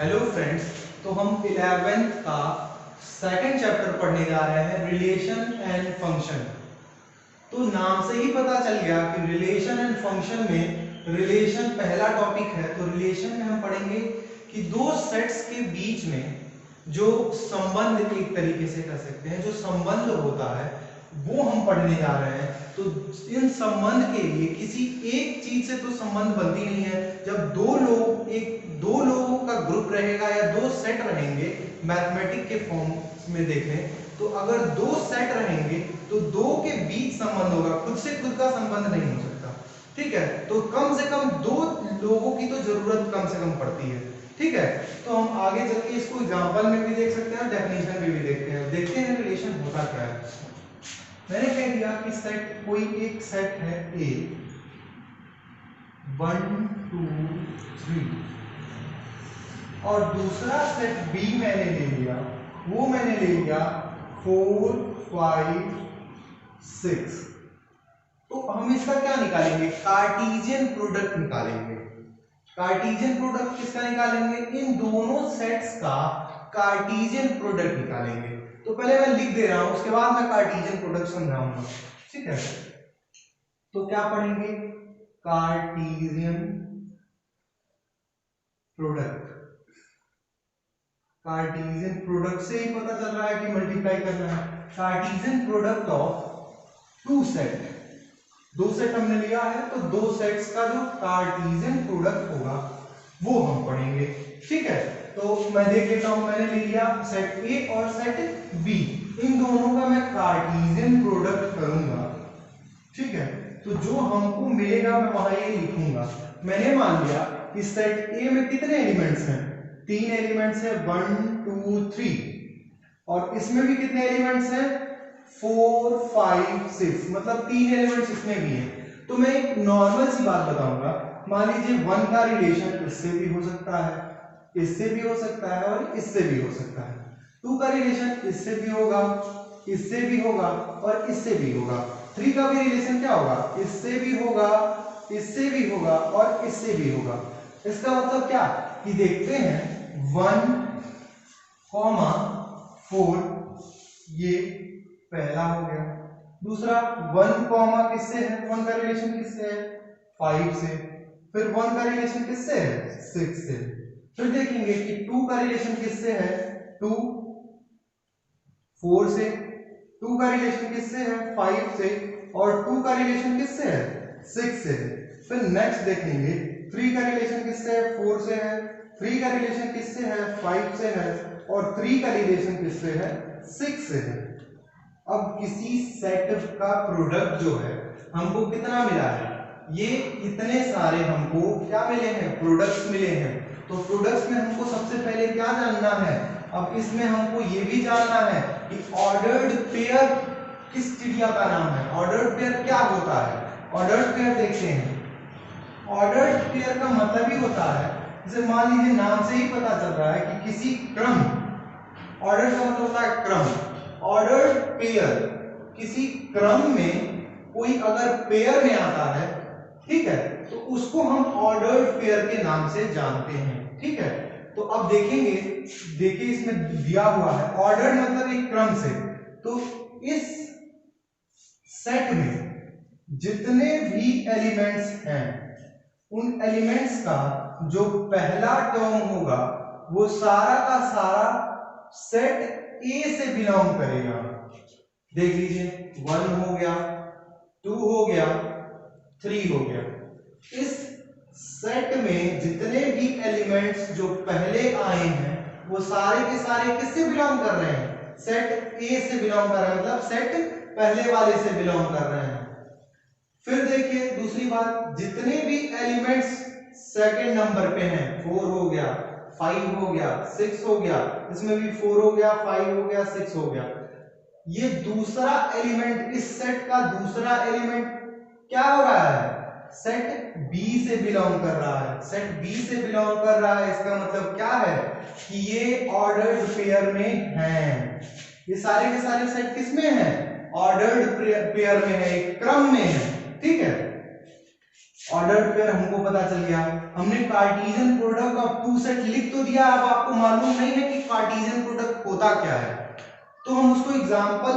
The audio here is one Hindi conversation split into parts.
हेलो फ्रेंड्स, तो हम 11th का सेकंड चैप्टर पढ़ने जा रहे हैं, रिलेशन एंड फंक्शन। तो नाम से ही पता चल गया कि रिलेशन एंड फंक्शन में रिलेशन पहला टॉपिक है। तो रिलेशन में हम पढ़ेंगे कि दो सेट्स के बीच में जो संबंध, एक तरीके से कह सकते हैं, जो संबंध होता है वो हम पढ़ने जा रहे हैं। तो इन संबंध के लिए किसी एक चीज से तो संबंध बनती नहीं है। जब दो लोगों का ग्रुप रहेगा या दो सेट रहेंगे, मैथमेटिक के फॉर्म में देखें तो अगर दो सेट रहेंगे तो दो के बीच संबंध होगा, खुद से खुद का संबंध नहीं हो सकता। ठीक है, तो कम से कम दो लोगों की तो जरूरत कम से कम पड़ती है। ठीक है, तो हम आगे चल के इसको एग्जांपल में भी देख सकते हैं, डेफिनेशन में भी देखते हैं रिलेशन होता क्या है। मैंने कह दिया कि सेट, कोई एक सेट है ए 1 2 3 और दूसरा सेट बी मैंने ले लिया, वो मैंने ले लिया 4 5 6। तो हम इसका क्या निकालेंगे? कार्टेशियन प्रोडक्ट निकालेंगे। कार्टेशियन प्रोडक्ट किसका निकालेंगे? इन दोनों सेट्स का कार्टेशियन प्रोडक्ट निकालेंगे। तो पहले मैं लिख दे रहा हूं, उसके बाद मैं कार्टेशियन प्रोडक्ट समझाऊंगा। ठीक है, तो क्या पढ़ेंगे? Cartesian product. कार्टेशियन प्रोडक्ट से ही पता चल रहा है कि मल्टीप्लाई करना है। Cartesian product of two set, दो सेट हमने लिया है तो दो सेट्स का जो कार्टेशियन प्रोडक्ट होगा वो हम पढ़ेंगे। ठीक है, तो मैं देख लेता हूं, मैंने ले लिया सेट ए और सेट बी, इन दोनों का मैं कार्टेशियन प्रोडक्ट करूंगा। ठीक है, तो जो हमको मिलेगा मैं वहां ये लिखूंगा। मैंने मान लिया कि सेट ए में कितने एलिमेंट्स हैं? 3 एलिमेंट्स है, 1 2 3, और इसमें भी कितने एलिमेंट्स हैं? 4 5 6, मतलब 3 एलिमेंट्स इसमें भी हैं। तो मैं एक नॉर्मल सी बात बताऊंगा, मान लीजिए 1 का रिलेशन इससे भी हो सकता है, इससे भी हो सकता है और इससे भी हो सकता है। 2 का रिलेशन इससे भी होगा, इससे भी होगा और इससे भी होगा। 3 का भी रिलेशन क्या होगा? इससे भी होगा, इससे भी होगा और इससे भी होगा। इसका मतलब क्या कि देखते हैं 1 4, ये पहला हो गया। दूसरा 1 किससे है? 1 का रिलेशन किससे है? 5 से। फिर 1 का रिलेशन किससे है? 6 से। फिर देखेंगे कि 2 का रिलेशन किससे है? 2 4 से। 2 का रिलेशन किससे है? 5 से। और 2 का रिलेशन किससे है? 6 से। फिर नेक्स्ट देखेंगे 3 का रिलेशन किससे है? 4 से है। 3 का रिलेशन किससे है? 5 से है। और 3 का रिलेशन किससे है? 6 से है। अब किसी सेट का प्रोडक्ट जो है हमको कितना मिला है? ये इतने सारे हमको क्या मिले हैं? प्रोडक्ट्स मिले हैं। तो प्रोडक्ट्स में हमको सबसे पहले क्या जानना है? अब इसमें हमको ये भी जानना है कि ऑर्डर्ड पेयर किस चिड़िया का नाम है। ऑर्डर्ड पेयर क्या होता है? ऑर्डर्ड पेयर देखते हैं। ऑर्डर्ड पेयर का मतलब ही होता है, जैसे मान लीजिए नाम से ही पता चल रहा है कि किसी क्रम, ऑर्डर का मतलब होता है क्रम। ऑर्डर्ड पेयर किसी क्रम में कोई अगर पेयर में आता है, ठीक है, तो उसको हम ऑर्डर्ड पेयर के नाम से जानते हैं। ठीक है, तो अब देखेंगे, देखिए इसमें दिया हुआ है ऑर्डर्ड मतलब एक क्रम से। तो इस सेट में जितने भी एलिमेंट्स हैं, उन एलिमेंट्स का जो पहला टर्म होगा वो सारा का सारा सेट ए से बिलोंग करेगा। देख लीजिए 1 हो गया, 2 हो गया, 3 हो गया। इस सेट में जितने भी एलिमेंट्स जो पहले आए हैं वो सारे के सारे किससे बिलोंग कर रहे हैं? सेट ए से बिलोंग कर रहे हैं, मतलब सेट पहले वाले से बिलोंग कर रहे हैं। फिर देखिए दूसरी बात, जितने भी एलिमेंट्स सेकंड नंबर पे हैं, 4 हो गया, 5 हो गया, 6 हो गया, इसमें भी 4 हो गया, 5 हो गया, 6 हो गया। ये दूसरा एलिमेंट, इस सेट का दूसरा एलिमेंट क्या हो रहा है? सेट बी से बिलोंग कर रहा है। सेट बी से बिलोंग कर रहा है, इसका मतलब क्या है कि ये ऑर्डर्ड पेयर में हैं। ये सारे के सारे सेट किस में हैं? ऑर्डर्ड पेयर में है, एक क्रम में है। ठीक है, ऑर्डर्ड पेयर हमको पता चल गया। हमने Cartesian product of two set लिख तो दिया, अब आपको मालूम नहीं है कि कार्टेशियन प्रोडक्ट होता क्या है, तो हम उसको एग्जांपल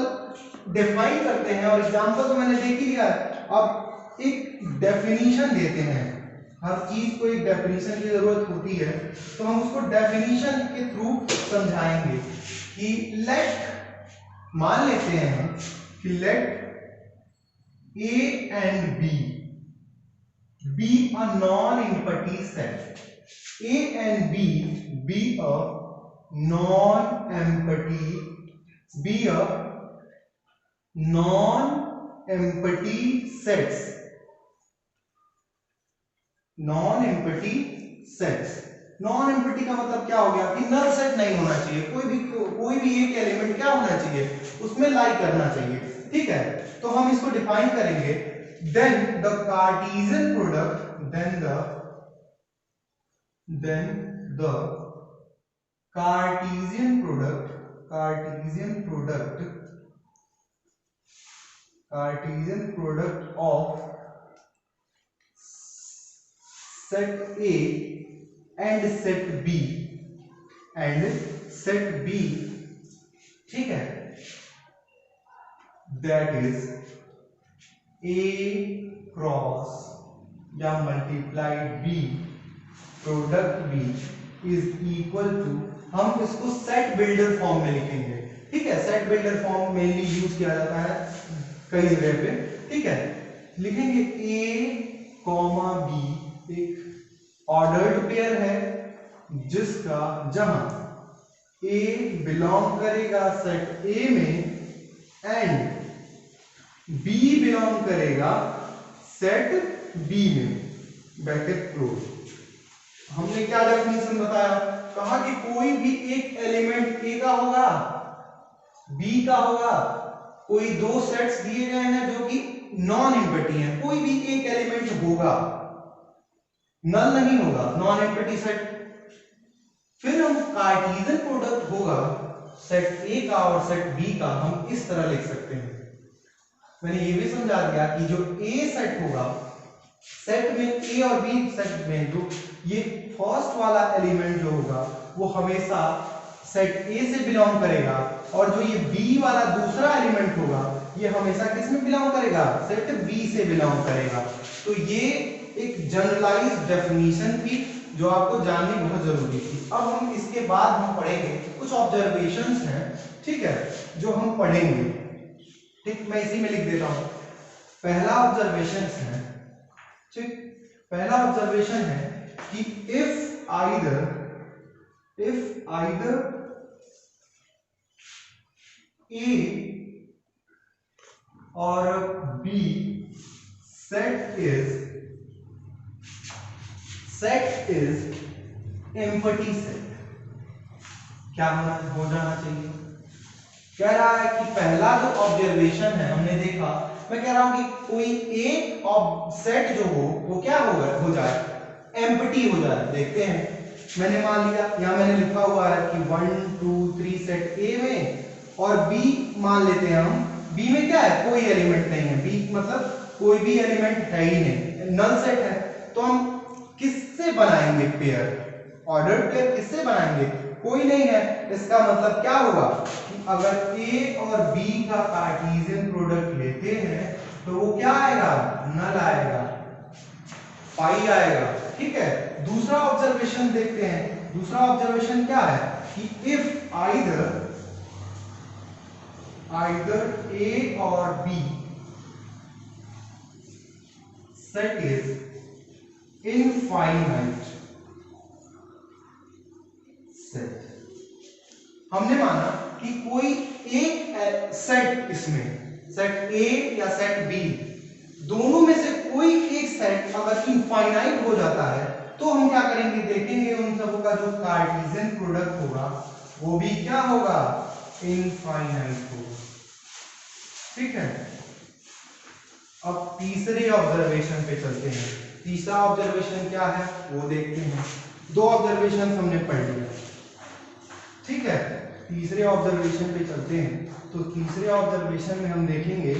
डिफाइन करते हैं, और एग्जांपल तो मैंने देख ही लिया है। अब एक डेफिनेशन देते हैं, हर चीज को एक डेफिनेशन की जरूरत होती है, तो हम उसको डेफिनेशन के थ्रू समझाएंगे कि लेट, मान लेते हैं कि late A and B be a non-empty set. A and B be a non-empty sets. Non-empty sets. Non-empty का मतलब क्या हो गया कि नल सेट नहीं होना चाहिए, कोई भी एक एलिमेंट क्या होना चाहिए, उसमें लाई करना चाहिए। ठीक है, तो हम इसको डिफाइन करेंगे। then the Cartesian product of set A and set B, ठीक है, that is A क्रॉस या multiplied B product B is equal to, हम इसको सेट बिल्डर फॉर्म में लिखेंगे। ठीक है, set builder form mainly use किया जाता है कई जगह पे। ठीक है, लिखेंगे A कॉमा B एक ऑर्डर्ड पेयर है जिसका, जहां A बिलोंग करेगा सेट A में एंड B बिलोंग करेगा सेट B में, ब्रैकेट क्लोज। हमने क्या डेफिनेशन बताया, कहा कि कोई भी एक एलिमेंट A का होगा, B का होगा, कोई दो सेट्स दिए गए हैं जो कि नॉन एम्प्टी हैं, कोई भी एक एलिमेंट होगा, नल नहीं होगा, नॉन एम्प्टी सेट। फिर हम कार्टेशियन प्रोडक्ट होगा सेट A का और सेट B का, हम इस तरह लिख सकते हैं। मैंने ये भी समझा दिया कि जो A सेट होगा, सेट में A और B सेट में जो ये फर्स्ट वाला एलिमेंट जो होगा वो हमेशा सेट A से बिलोंग करेगा, और जो ये B वाला दूसरा एलिमेंट होगा ये हमेशा किस में बिलोंग करेगा, सेट B से बिलोंग करेगा। तो ये एक जनरलाइज्ड डेफिनेशन थी जो आपको जाननी बहुत जरूरी थी। अब हम इसके बाद हम पढ़ेंगे कुछ ऑब्जर्वेशंस हैं, ठीक है, जो हम पढ़ेंगे। ठीक, मैं इसी में लिख देता हूं। पहला ऑब्जर्वेशन है, ठीक, पहला ऑब्जर्वेशन है कि इफ आइदर A और B set is empty set, क्या हो जाना चाहिए। कह रहा है कि पहला जो ऑब्जर्वेशन है हमने देखा, मैं कह रहा हूं कि कोई एक सेट जो हो वो क्या होगा, हो जाए, एम्प्टी हो जाए। देखते हैं, मैंने मान लिया, यहां मैंने लिखा हुआ है कि 1 2 3 सेट A में, और B मान लेते हैं हम, B में क्या है, कोई एलिमेंट नहीं है, B मतलब कोई भी एलिमेंट है ही नहीं, नल सेट है। तो हम किससे बनाएंगे पेयर, ऑर्डर्ड पेयर किससे बनाएंगे, कोई नहीं है। इसका मतलब क्या होगा कि अगर A और B का कार्टेशियन प्रोडक्ट लेते हैं तो वो क्या आएगा, नल आएगा, पाई आएगा। ठीक है, दूसरा ऑब्जर्वेशन देखते हैं। दूसरा ऑब्जर्वेशन क्या है कि इफ आइदर A और B set is infinite set, हमने माना कि कोई एक सेट, इसमें सेट A या सेट B दोनों में से कोई एक सेट अगर इनफाइनाइट हो जाता है तो हम क्या करेंगे, देखेंगे उन सबों का जो कार्टेशियन प्रोडक्ट होगा वो भी क्या होगा, इनफाइनाइट होगा। ठीक है, अब तीसरे ऑब्जर्वेशन पे चलते हैं। तीसरा ऑब्जर्वेशन क्या है वो देखते हैं। दो ऑब्जर्वेशन हमने पढ़ लिया, ठीक है, तीसरे ऑब्जर्वेशन पे चलते हैं। तो तीसरे ऑब्जर्वेशन में हम देखेंगे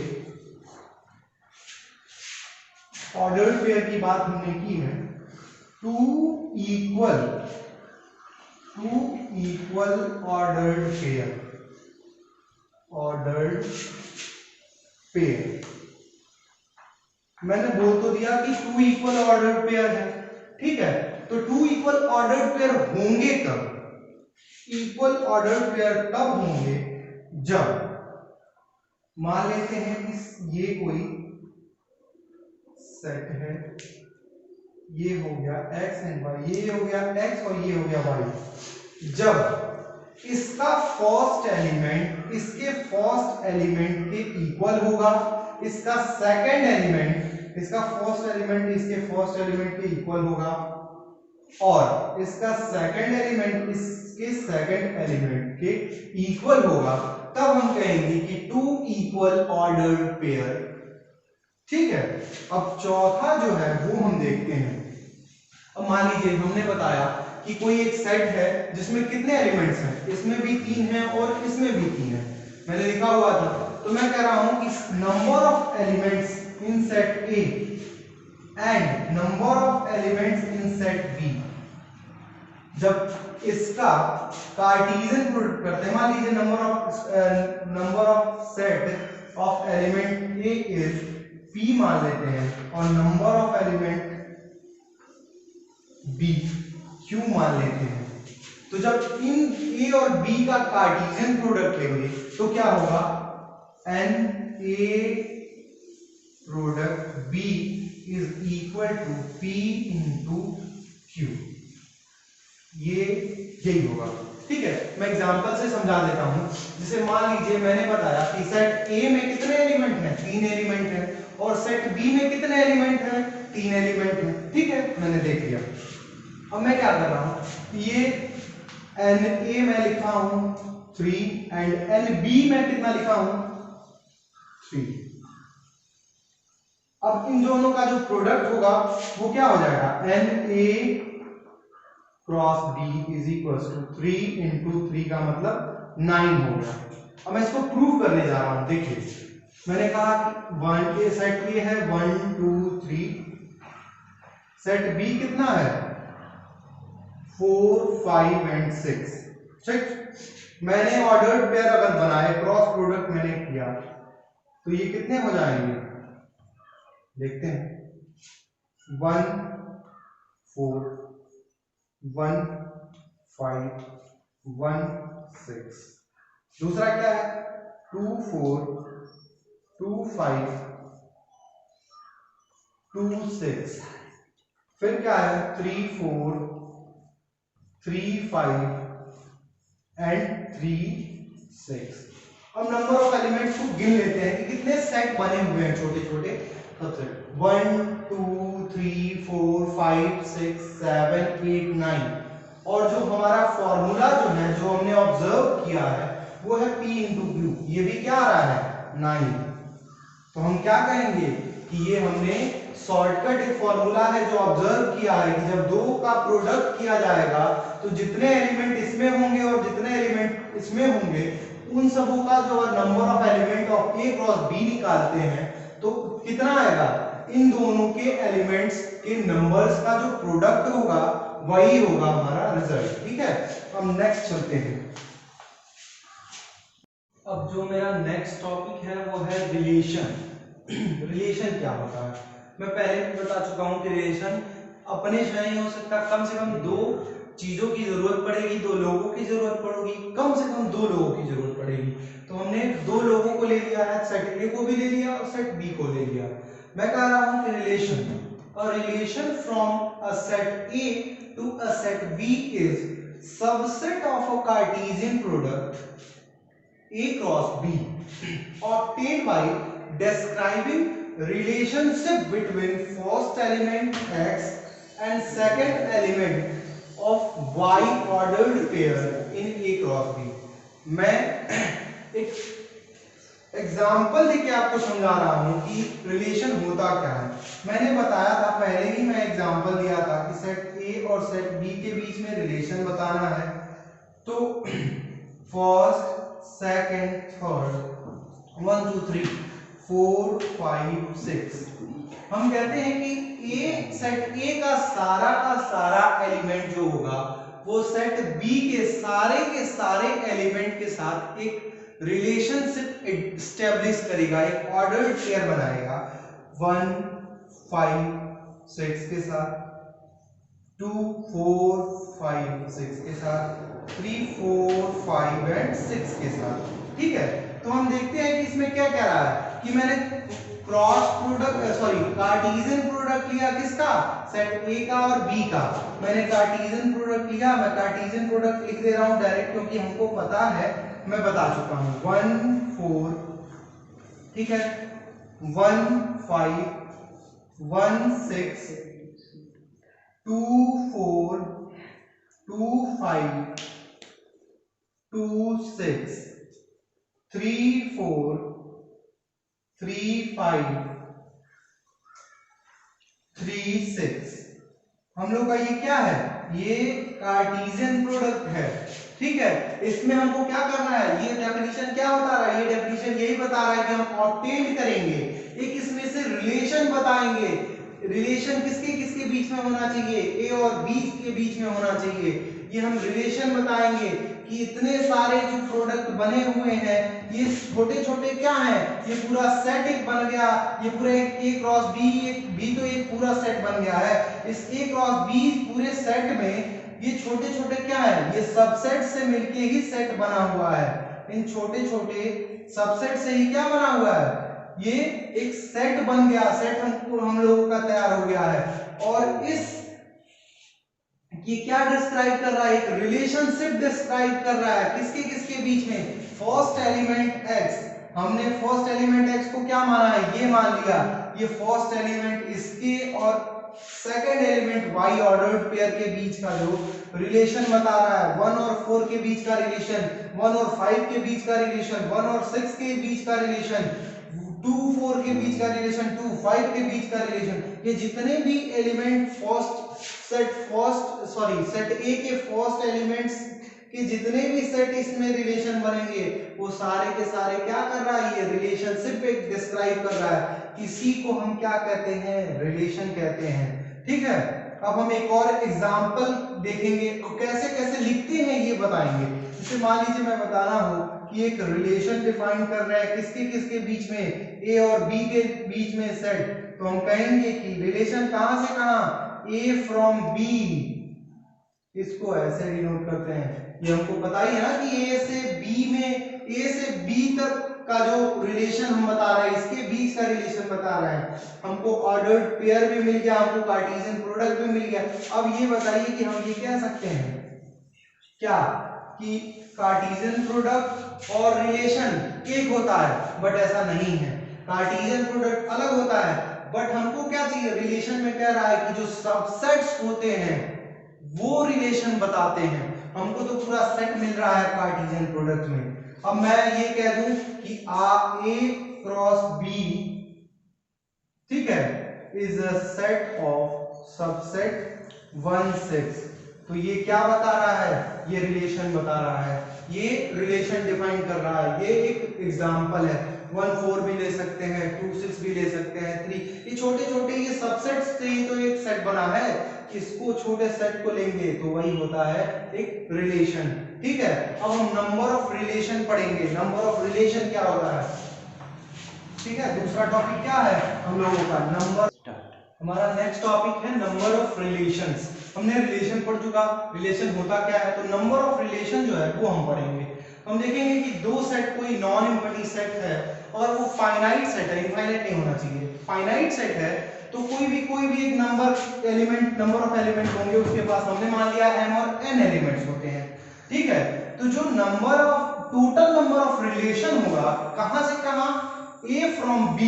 ऑर्डर्ड पेयर की बात हमने की है, टू इक्वल ऑर्डर्ड पेयर मैंने बोल तो दिया कि टू इक्वल ऑर्डर्ड पेयर है, ठीक है। तो टू इक्वल ऑर्डर्ड पेयर होंगे कब? इक्वल ऑर्डर्ड पेयर तब होंगे जब मान लेते हैं कि ये कोई सेट है, ये हो गया x एंड y, ये हो गया x और ये हो गया y। जब इसका फर्स्ट एलिमेंट इसके फर्स्ट एलिमेंट के इक्वल होगा, इसका सेकंड एलिमेंट इसका फर्स्ट एलिमेंट इसके फर्स्ट एलिमेंट के इक्वल होगा, और इसका सेकंड एलिमेंट इसके सेकंड एलिमेंट के इक्वल होगा, तब हम कहेंगे कि टू इक्वल ऑर्डर्ड पेयर, ठीक है। अब चौथा जो है वो हम देखते हैं। अब मान लीजिए हमने बताया कि कोई एक सेट है जिसमें कितने एलिमेंट्स हैं, इसमें भी 3 हैं और इसमें भी 3 हैं, मैंने लिखा हुआ था। तो मैं कह रहा हूं कि number of elements in set A and number of elements in set B, जब इसका कार्टेशियन प्रोडक्ट करते हैं, मान लीजिए number of set of element A is p मान लेते हैं और number of element b q मान लेते हैं। तो जब इन a और b का कार्टेशियन प्रोडक्ट लेंगे तो क्या होगा, n a product b is equal to p into q, ये यही होगा, ठीक है। मैं एग्जांपल से समझा देता हूं। जैसे मान लीजिए मैंने बताया कि सेट ए में कितने एलिमेंट हैं, 3 एलिमेंट हैं, और सेट बी में कितने एलिमेंट हैं, 3 एलिमेंट हैं, ठीक है, मैंने देख लिया। अब मैं क्या कर रहा हूं, ये एन ए मैं लिखा हूं 3 एंड एन बी मैं कितना लिखा हूं 3। अब इन दोनों का जो प्रोडक्ट होगा वो क्या हो जाएगा, n A cross B is equal to 3 into 3 का मतलब 9 हो गया। अब मैं इसको प्रूव करने जा रहा हूं। देखिए मैंने कहा कि 1 के सेट ये है 1 2 3, सेट बी कितना है 4 5 एंड 6, ठीक। मैंने ऑर्डर्ड पेयर अगर बनाए, क्रॉस प्रोडक्ट मैंने किया, तो ये कितने हो जाएंगे, देखते हैं। 1 4 1 5 1 6, दूसरा क्या है 2 4 2 5 2 6, फिर क्या है 3 4 3 5 एंड 3 6। अब नंबर ऑफ एलिमेंट्स को गिन लेते हैं कि कितने सेट बने हुए हैं छोटे छोटे। सबसे 1 2 3 4 5 6 7 8 9, और जो हमारा फॉर्मूला जो है जो हमने ऑब्जर्व किया है वो है p इंटू क्यू, ये भी क्या आ रहा है 9। तो हम क्या कहेंगे कि ये हमने शॉर्टकट एक फॉर्मूला है जो ऑब्जर्व किया है कि जब दो का प्रोडक्ट किया जाएगा तो जितने एलिमेंट इसमें होंगे और जितने एलिमेंट इसमें होंगे उन सबों का जो number of element of A cross B निकालते हैं तो कितना आएगा, इन दोनों के एलिमेंट्स के नंबर्स का जो प्रोडक्ट होगा वही होगा हमारा रिजल्ट, ठीक है। अब नेक्स्ट चलते हैं। अब जो मेरा नेक्स्ट टॉपिक है वो है रिलेशन। रिलेशन क्या होता है, मैं पहले भी बता चुका हूं कि रिलेशन अपने से नहीं हो सकता, कम से कम दो चीजों की जरूरत पड़ेगी, दो लोगों की जरूरत पड़ेगी, कम से कम 2 लोगों की जरूरत पड़ेगी। तो हमने 2 लोगों को ले लिया है, सेट ए को भी ले लिया और सेट बी को ले लिया। मैं कह रहा हूं कि relation from a set A to a set B is subset of a Cartesian product A cross B obtained by describing relationship between first element X and second element of Y ordered pair in A cross B। मैं एक एग्जाम्पल देके आपको समझा रहा हूं कि रिलेशन होता क्या है। मैंने बताया था पहले ही, मैं एग्जाम्पल दिया था कि सेट A और सेट B के बीच में रिलेशन बताना है। तो फर्स्ट सेकंड थर्ड 1 2 3 4 5 6, हम कहते हैं कि ए सेट ए का सारा एलिमेंट जो होगा वो सेट बी के सारे एलिमेंट के साथ एक रिलेशनशिप एस्टेब्लिश करेगा, एक ऑर्डर्ड पेयर बनाएगा 1 5 6 के साथ, 2 4 5 6 के साथ, 3 4 5 एंड 6 के साथ। ठीक है, तो हम देखते हैं कि इसमें क्या कह रहा है कि मैंने क्रॉस प्रोडक्ट कार्टेशियन प्रोडक्ट लिया किसका, सेट ए का और बी का। मैंने कार्टेशियन प्रोडक्ट लिया, मैं कार्टेशियन प्रोडक्ट लिख दे रहा हूं डायरेक्ट क्योंकि हमको पता है, मैं बता चुका हूं 1 4, ठीक है, 1 5 1 6 2 4 2 5 2 6 3 4 3 5 3 6। हम लोग का ये क्या है, ये कार्टेशियन प्रोडक्ट है। ठीक है, इसमें हमको क्या करना है, ये डेफिनेशन क्या बता रहा है, ये डेफिनेशन यही बता रहा है कि हम ऑब्टेन करेंगे, एक इसमें से रिलेशन बताएंगे। रिलेशन किसके किसके बीच में होना चाहिए, ए और बी के बीच में होना चाहिए। ये हम रिलेशन बताएंगे कि इतने सारे जो प्रोडक्ट बने हुए हैं ये छोटे छोटे क्या हैं, ये पूरा सेट एक बन गया, ये पूरा एक ए क्रॉस बी, एक बी तो एक पूरा सेट बन गया है। इस ए क्रॉस बी पूरे सेट में ये छोटे छोटे क्या है, ये सबसेट से मिलके ही सेट बना हुआ है। इन छोटे छोटे सबसेट से ही क्या बना हुआ है, ये एक सेट बन गया, सेट हम लोगों का तैयार हो गया है। और इस ये क्या डिस्क्राइब कर रहा है, एक रिलेशनशिप डिस्क्राइब कर रहा है किसके किसके बीच में, फर्स्ट एलिमेंट x, हमने फर्स्ट एलिमेंट x को क्या माना है, ये मान लिया, ये फर्स्ट एलिमेंट इसके और second element y ordered pair के बीच का जो रिलेशन बता रहा है, 1 और 4 के बीच का रिलेशन, 1 और 5 के बीच का रिलेशन, 1 और 6 के बीच का रिलेशन, 2 4 के बीच का रिलेशन, 2 5 के बीच का रिलेशन। ये जितने भी एलिमेंट सेट ए के फर्स्ट एलिमेंट्स के जितने भी सेट इसमें रिलेशन बनेंगे वो सारे के सारे क्या कर रहा है, ये रिलेशनशिप एक डिस्क्राइब कर रहा है। इसी को हम क्या कहते हैं, रिलेशन कहते हैं। ठीक है, अब हम एक और एग्जांपल देखेंगे, तो कैसे कैसे लिखते हैं ये बताएंगे। जैसे मान लीजिए मैं बता रहा हूं कि एक रिलेशन डिफाइन कर रहा है किसके किसके बीच में, ए और बी के बीच में सेट, तो हम कहेंगे कि रिलेशन कहां से कहां, ए फ्रॉम बी, इसको ऐसे डिनोट करते हैं। ये हमको पता ही है ना कि ए से बी में, ए से बी तक का जो रिलेशन हम बता रहे हैं, इसके बीच का रिलेशन बता रहे हैं। हमको ऑर्डर्ड पेयर भी मिल गया, हमको कार्टेशियन प्रोडक्ट भी मिल गया। अब ये बताइए कि हम ये कह सकते हैं क्या कि कार्टेशियन प्रोडक्ट और रिलेशन एक होता है, बट ऐसा नहीं है। कार्टेशियन प्रोडक्ट अलग होता है, बट हमको क्या चाहिए, रिलेशन में कह रहा है कि जो सबसेट्स होते हैं वो रिलेशन बताते हैं। हमको तो पूरा सेट मिल रहा है कार्टेशियन प्रोडक्ट में। अब मैं ये कह दूं कि ए क्रॉस बी, ठीक है, is a set of subset 1 6, तो ये क्या बता रहा है, ये रिलेशन बता रहा है, ये रिलेशन डिफाइन कर रहा है। ये एक एग्जांपल है, 1 4 भी ले सकते हैं, 2 6 भी ले सकते हैं, 3, ये छोटे छोटे ये सबसेट्स से ही तो एक सेट बना है। इसको छोटे सेट को लेंगे तो वही होता है एक रिलेशन। ठीक है, अब हम नंबर ऑफ रिलेशन पढ़ेंगे, नंबर ऑफ रिलेशन क्या होता है। ठीक है, दूसरा टॉपिक क्या है हम लोगों का, नंबर। हमारा नेक्स्ट टॉपिक है नंबर ऑफ रिलेशंस। हमने रिलेशन पढ़ चुका, रिलेशन होता क्या है, तो नंबर ऑफ रिलेशन जो है वो हम पढ़ेंगे। हम देखेंगे कि दो सेट कोई नॉन इनफिनिटी सेट है और वो फाइनाइट सेट है, इनफाइनाइट नहीं होना चाहिए, फाइनाइट सेट है, तो कोई भी एक नंबर ऑफ एलिमेंट होंगे उसके पास, हमने मान लिया m और n एलिमेंट्स होते हैं। ठीक है, तो जो टोटल नंबर ऑफ रिलेशन होगा कहां से कहां, a फ्रॉम b,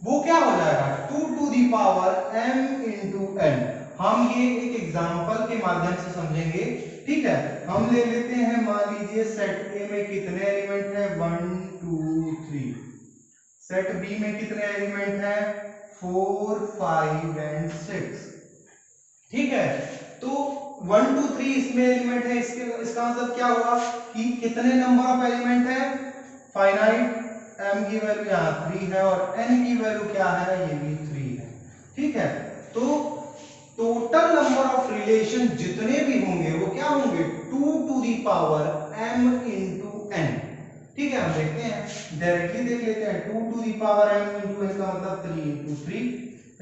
वो क्या हो जाएगा 2 to the power m into n। हम ये एक एग्जांपल के माध्यम से समझेंगे। ठीक है, हम ले लेते हैं, मान लीजिए सेट ए में कितने एलिमेंट है, 1 2 3, सेट बी में कितने एलिमेंट है, 4 5 एंड 6। ठीक है, तो 1 2 3 इसमें एलिमेंट है, इसका मतलब क्या हुआ कि कितने नंबर ऑफ एलिमेंट है, फाइनाइट, m की वैल्यू यहाँ 3 है और n की वैल्यू क्या है, ये भी 3 ठीक है, तो टोटल नंबर ऑफ रिलेशन जितने भी होंगे वो क्या होंगे 2 to the power m into n। ठीक है, हम देखते हैं, डायरेक्टली देख लेते हैं। 2 to the power m into n का मतलब 3 इंटू 3,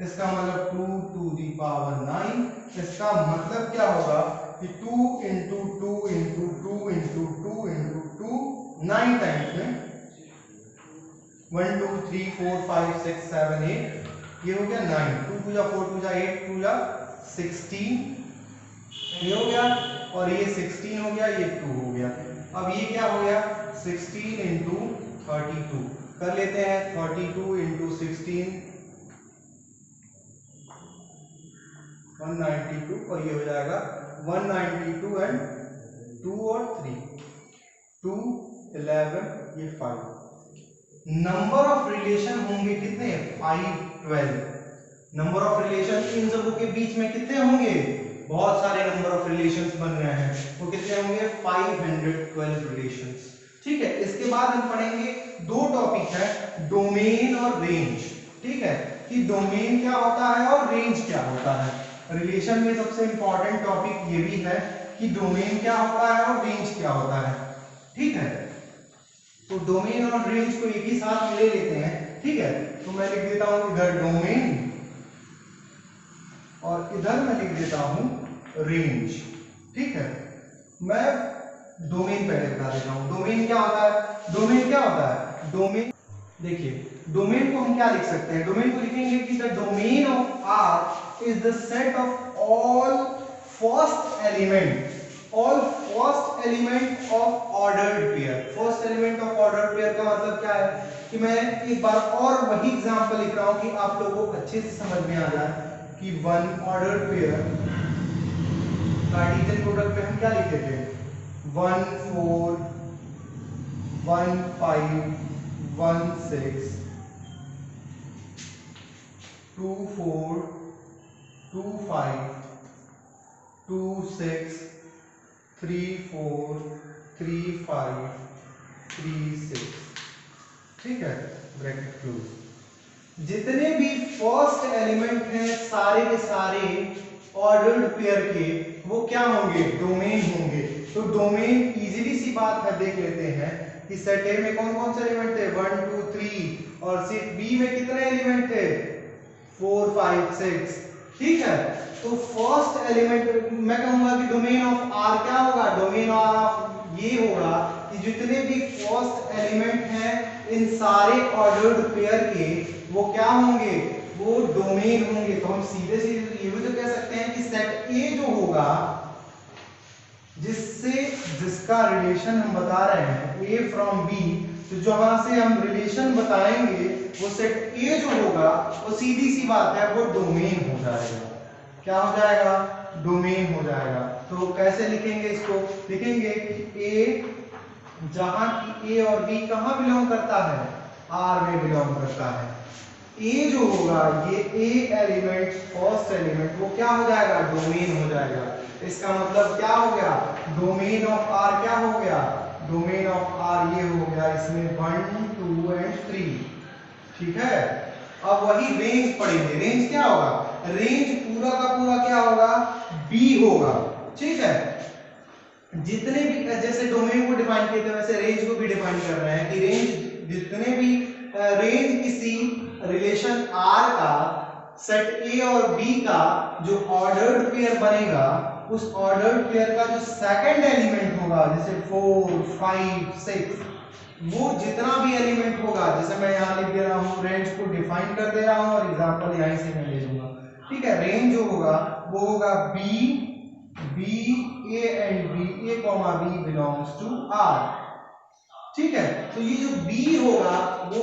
इसका मतलब 2 टू दी पावर 9, इसका मतलब क्या होगा कि 2 into 2 into 2 into 2 into 2 9 times में 1 2 3 4 5 6 7 8, ये हो गया 9, 2 टू जा 4 टू जा 8 टू जा 16, ये हो गया, और ये 16 हो गया, ये 2 हो गया। अब ये क्या हो गया 16 इंटू 32, कर लेते हैं 32 इंटू 16 192, और ये हो जाएगा 192 एंड 2 और 3 2 11, ये 5। नंबर ऑफ रिलेशन होंगे कितने 5 12। नंबर ऑफ रिलेशन इन सबों के बीच में कितने होंगे, बहुत सारे नंबर ऑफ रिलेशंस बन रहे हैं, वो कितने होंगे 512 रिलेशंस। ठीक है, इसके बाद हम पढ़ेंगे दो टॉपिक है, डोमेन और रेंज। ठीक है, कि डोमेन क्या होता है और रेंज क्या होता है। रिलेशन में सबसे इंपॉर्टेंट टॉपिक ये भी है कि डोमेन क्या होता है और रेंज क्या होता है। ठीक है, तो डोमेन और रेंज को एक ही साथ ले लेते हैं। ठीक है, तो मैं लिख देता हूं इधर डोमेन और इधर मैं लिख देता हूं रेंज। ठीक है, मैं डोमेन पहले बता देता हूं। डोमेन क्या होता है, डोमेन क्या होता है, डोमेन देखिए, डोमेन को हम क्या लिख सकते हैं, डोमेन को लिखेंगे कि the domain of R is the set of all first element of ordered pair. First element of ordered pair का मतलब क्या है कि मैं एक बार और वही एग्जांपल लिख रहा हूं कि आप लोगों को अच्छे से समझ में आ जाए कि one ordered pair Cartesian product में हम क्या लिखे थे 1 4 1 5 1 6 2 4 2 5 2 6 3 4 3 5 3 6। ठीक है, ब्रैकेट क्लोज। जितने भी फर्स्ट एलिमेंट हैं सारे के सारे ऑर्डर्ड पेयर के, वो क्या होंगे डोमेन होंगे। तो डोमेन इजीली सी बात है, देख लेते हैं कि सेट ए में कौन कौन से एलिमेंट थे 1 2 3, और सेट बी में कितने एलिमेंट थे 4 5 6। ठीक है, तो फर्स्ट एलिमेंट मैं कहूंगा कि डोमेन ऑफ आर क्या होगा, डोमेन ऑफ ये होगा कि जितने भी फर्स्ट एलिमेंट हैं इन सारे ऑर्डर्ड पेयर के, वो क्या होंगे, वो डोमेन होंगे। तो हम सीधे सीधे ये भी तो कह सकते हैं कि सेट ए जो होगा, जिसका रिलेशन हम बता रहे हैं ए फ्रॉम बी, तो जहां से हम रिलेशन बताएंगे वो सेट ए जो होगा वो सीधी सी बात है वो डोमेन हो जाएगा। क्या हो जाएगा, डोमेन हो जाएगा। तो कैसे लिखेंगे इसको, लिखेंगे कि ए, जहां की ए और बी कहां बिलोंग करता है, आर में बिलोंग करता है। ए जो होगा ये ए एलिमेंट फर्स्ट एलिमेंट, वो क्या हो जाएगा डोमेन हो जाएगा। इसका मतलब क्या हो गया, डोमेन ऑफ आर क्या हो गया, डोमेन ऑफ आर ये हो गया, इसमें 1 2 एंड 3। ठीक है, अब वही रेंज पढ़ेंगे। रेंज क्या होगा, रेंज पूरा का पूरा क्या होगा बी होगा। ठीक है, जितने भी, जैसे डोमेन को डिफाइन किए थे वैसे रेंज को भी डिफाइन कर रहे हैं कि रेंज जितने भी रेंज किसी रिलेशन आर का सेट ए और बी का जो ऑर्डर्ड पेयर बनेगा, उस ऑर्डर्ड पेयर का जो सेकंड एलिमेंट होगा, जैसे 4 5 6, वो जितना भी एलिमेंट होगा, जैसे मैं यहाँ लिख दे रहा हूँ, रेंज को डिफाइन कर दे रहा हूँ और एग्जांपल यहीं से मैं ले लूंगा। ठीक है, रेंज जो होगा वो होगा B A and B, A comma B belongs to R. ठीक है, तो ये जो बी होगा वो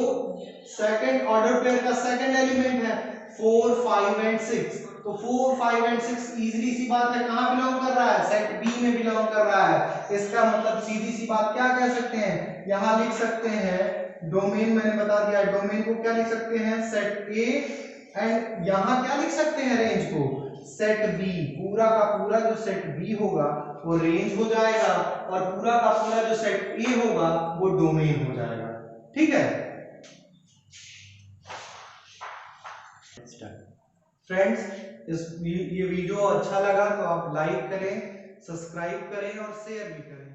सेकंड ऑर्डर पेयर का सेकंड एलिमेंट है 4 5 एंड 6। तो 4 5 एंड 6 इजीली सी बात है कहां बिलोंग कर रहा है, सेट बी में बिलोंग कर रहा है। इसका मतलब सीधी सी बात क्या कह सकते हैं, यहां लिख सकते हैं डोमेन, मैंने बता दिया डोमेन को क्या लिख सकते हैं सेट ए, एंड यहां क्या लिख सकते हैं रेंज को सेट बी। पूरा का पूरा जो सेट बी होगा वो रेंज हो जाएगा, और पूरा का पूरा जो सेट ए होगा वो डोमेन हो जाएगा। ठीक है, फ्रेंड्स, ये वीडियो अच्छा लगा तो आप लाइक करें, सब्सक्राइब करें और शेयर भी करें।